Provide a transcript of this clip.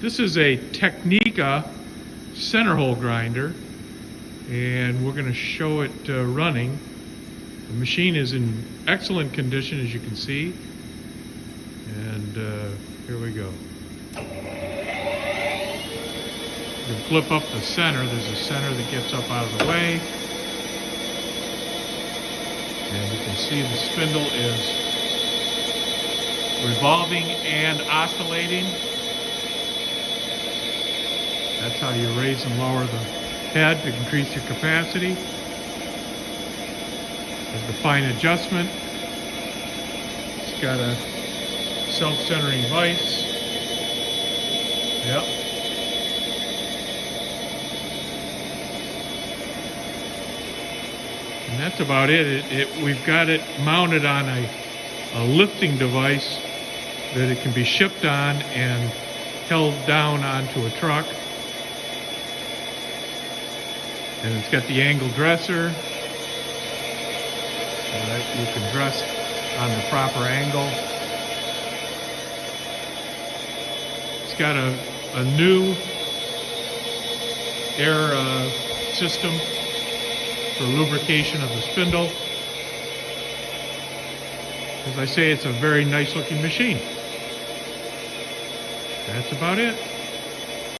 This is a Technica center hole grinder, and we're going to show it running. The machine is in excellent condition, as you can see, and here we go. You can flip up the center. There's a center that gets up out of the way, and you can see the spindle is revolving and oscillating. That's how you raise and lower the head to increase your capacity. There's the fine adjustment. It's got a self-centering vise. Yep. And that's about it. We've got it mounted on a lifting device that it can be shipped on and held down onto a truck. And it's got the angle dresser. Alright, you can dress on the proper angle. It's got a new air system for lubrication of the spindle. As I say, it's a very nice looking machine. That's about it.